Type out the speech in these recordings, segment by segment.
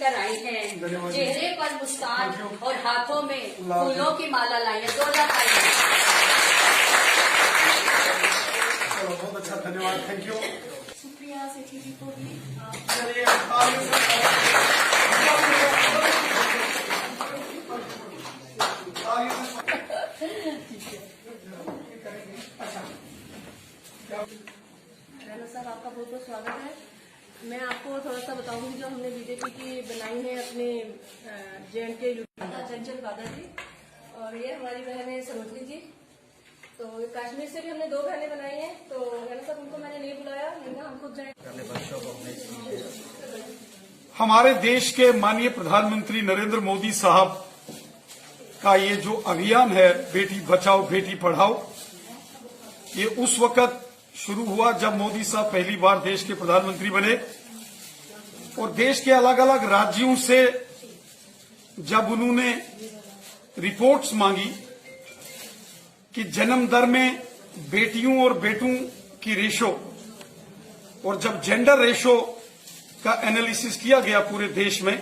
लेकर आई हैं, चेहरे पर मुस्कान और हाथों में फूलों की माला लाई है। 2 लाख आई है। बहुत अच्छा, धन्यवाद, थैंक यू। सुप्रिया सेठी जी को भी चलिए साहब, आपका बहुत बहुत स्वागत है। मैं आपको थोड़ा सा बताऊंगी जो हमने बीजेपी की बनाई है अपने JNK चंचल बादा जी, और ये हमारी बहन है सरोजनी जी। तो कश्मीर से भी हमने 2 बहनें बनाई हैं। तो राणा साहब, उनको मैंने नहीं बुलाया, नहीं हम खुद जाए। हमारे देश के माननीय प्रधानमंत्री नरेंद्र मोदी साहब का ये जो अभियान है बेटी बचाओ बेटी पढ़ाओ, ये उस वक्त शुरू हुआ जब मोदी साहब पहली बार देश के प्रधानमंत्री बने, और देश के अलग अलग राज्यों से जब उन्होंने रिपोर्ट्स मांगी कि जन्म दर में बेटियों और बेटों की रेशो, और जब जेंडर रेशो का एनालिसिस किया गया पूरे देश में,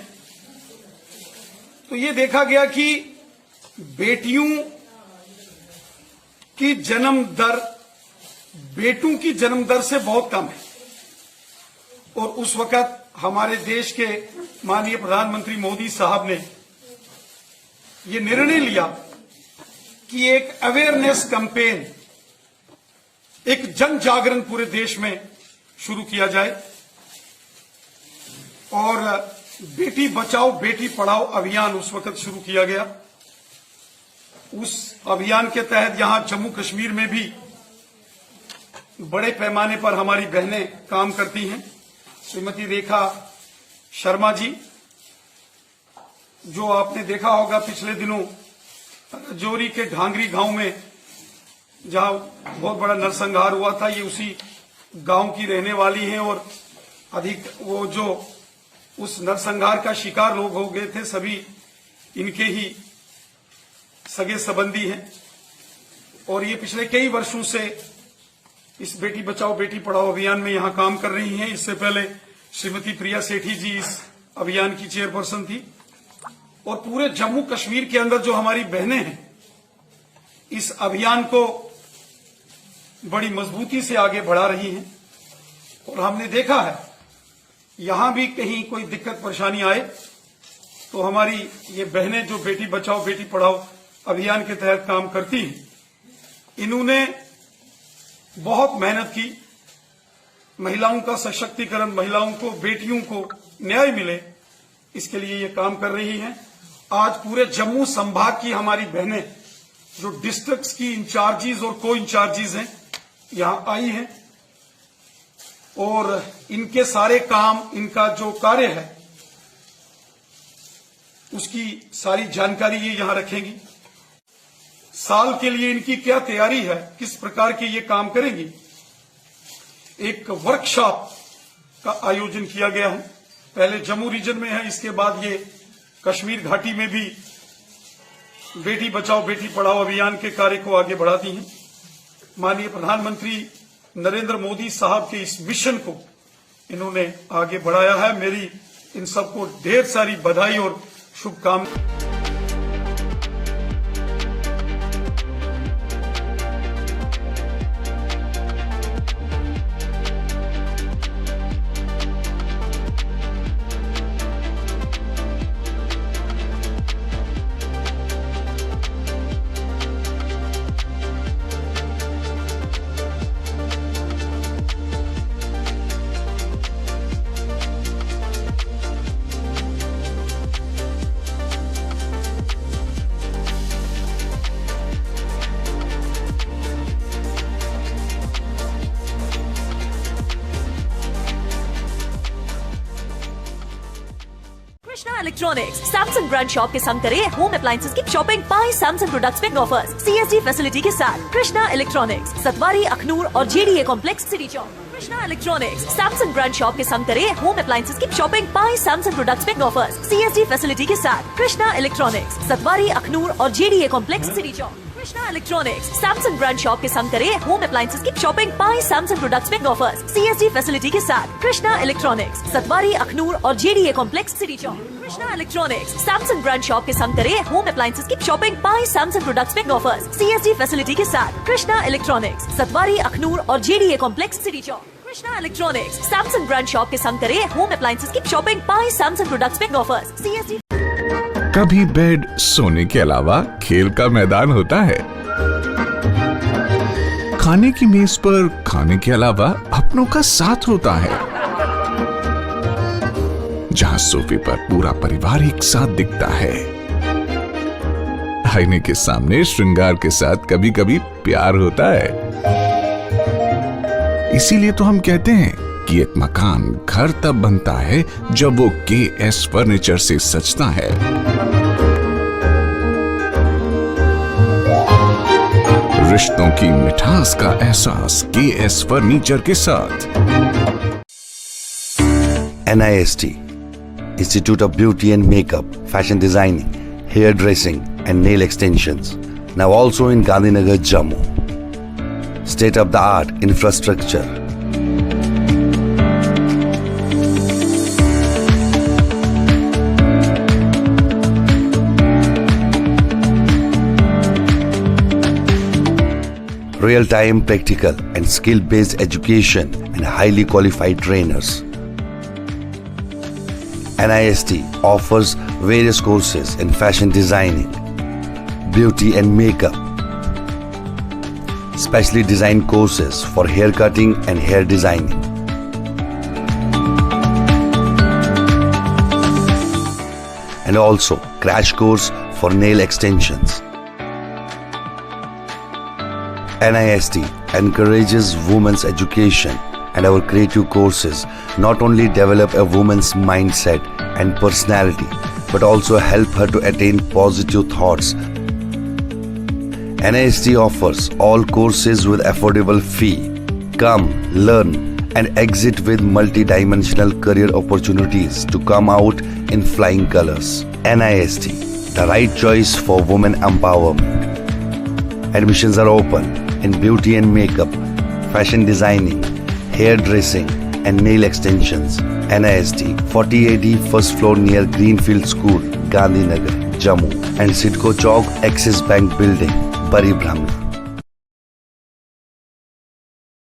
तो ये देखा गया कि बेटियों की जन्म दर बेटों की जन्म दर से बहुत कम है। और उस वक्त हमारे देश के माननीय प्रधानमंत्री मोदी साहब ने ये निर्णय लिया कि एक अवेयरनेस कैंपेन, एक जन जागरण पूरे देश में शुरू किया जाए, और बेटी बचाओ बेटी पढ़ाओ अभियान उस वक्त शुरू किया गया। उस अभियान के तहत यहां जम्मू कश्मीर में भी बड़े पैमाने पर हमारी बहनें काम करती हैं। श्रीमती रेखा शर्मा जी, जो आपने देखा होगा पिछले दिनों राजौरी के ढांगरी गांव में जहां बहुत बड़ा नरसंहार हुआ था, ये उसी गांव की रहने वाली हैं, और अधिक वो जो उस नरसंहार का शिकार लोग हो गए थे सभी इनके ही सगे संबंधी हैं, और ये पिछले कई वर्षों से इस बेटी बचाओ बेटी पढ़ाओ अभियान में यहां काम कर रही हैं। इससे पहले श्रीमती प्रिया सेठी जी इस अभियान की चेयरपर्सन थी, और पूरे जम्मू कश्मीर के अंदर जो हमारी बहनें हैं इस अभियान को बड़ी मजबूती से आगे बढ़ा रही हैं। और हमने देखा है यहां भी कहीं कोई दिक्कत परेशानी आए तो हमारी ये बहनें जो बेटी बचाओ बेटी पढ़ाओ अभियान के तहत काम करती हैं, इन्होंने बहुत मेहनत की। महिलाओं का सशक्तिकरण, महिलाओं को, बेटियों को न्याय मिले, इसके लिए ये काम कर रही हैं। आज पूरे जम्मू संभाग की हमारी बहनें जो डिस्ट्रिक्ट्स की इंचार्जिज और को इंचार्जिज हैं यहां आई हैं, और इनके सारे काम, इनका जो कार्य है उसकी सारी जानकारी ये यहां रखेंगी। साल के लिए इनकी क्या तैयारी है, किस प्रकार के ये काम करेंगी। एक वर्कशॉप का आयोजन किया गया है, पहले जम्मू रीजन में है, इसके बाद ये कश्मीर घाटी में भी बेटी बचाओ बेटी पढ़ाओ अभियान के कार्य को आगे बढ़ाती हैं। माननीय प्रधानमंत्री नरेंद्र मोदी साहब के इस मिशन को इन्होंने आगे बढ़ाया है। मेरी इन सबको ढेर सारी बधाई और शुभकामनाएं। Krishna electronics Samsung brand shop के संग करें होम अप्लायंसेस की शॉपिंग, पाए सैमसंग प्रोडक्ट्स पे ऑफर्स CSD फैसिलिटी के साथ। कृष्णा इलेक्ट्रॉनिक्स, सतवारी, अखनूर और JDA complex, city Chowk. Krishna electronics Samsung brand shop के संग करें होम अप्लायंसेस की शॉपिंग, पाए सैमसंग प्रोडक्ट्स पे ऑफर्स CSD फैसिलिटी के साथ। कृष्णा इलेक्ट्रॉनिक्स, सतवारी, अखनूर और JDA complex, city Chowk. Krishna electronics Samsung brand shop के संग करें होम अप्लायंसेज की शॉपिंग पाए सैमसंग प्रोडक्ट्स में ऑफर्स CSD फैसिलिटी के साथ। कृष्णा इलेक्ट्रॉनिक्स सतवारी अखनूर और JDA complex city Chowk. Krishna electronics Samsung brand shop के संग करें होम अप्लायंसेज की शॉपिंग पाए सैमसंग प्रोडक्ट्स में ऑफर्स CSD फैसिलिटी के साथ। कृष्णा इलेक्ट्रॉनिक्स सतवारी अखनूर और JDA complex city Chowk. Krishna electronics Samsung brand shop के संग करें होम अप्लायंसेज की शॉपिंग पाए सैमसंग प्रोडक्ट्स में ऑफर्स CSD। कभी बेड सोने के अलावा खेल का मैदान होता है, खाने की मेज पर खाने के अलावा अपनों का साथ होता है, जहां सोफे पर पूरा परिवार एक साथ दिखता है, आईने के सामने श्रृंगार के साथ कभी कभी प्यार होता है। इसीलिए तो हम कहते हैं कि एक मकान घर तब बनता है जब वो KS फर्नीचर से सजता है। रिश्तों की मिठास का एहसास KS फर्नीचर के साथ। NIST, Institute of Beauty and Makeup, Fashion Designing, Hair Dressing and Nail Extensions. Now also in Gandhinagar, Jammu. State-of-the-art infrastructure. Real-time practical and skill-based education and highly qualified trainers. NIST offers various courses in fashion designing, beauty and makeup, specially designed courses for hair cutting and hair designing. And also crash course for nail extensions. NIST encourages women's education, and our creative courses not only develop a woman's mindset and personality but also help her to attain positive thoughts. NIST offers all courses with affordable fee. Come, learn and exit with multi-dimensional career opportunities to come out in flying colors. NIST, the right choice for women empowerment. Admissions are open in beauty and makeup, fashion designing, hair dressing and nail extensions. NIST 40AD first floor near Greenfield School, Gandhinagar, Jammu and Sidco Chowk, Axis Bank Building, Bari Brahmana.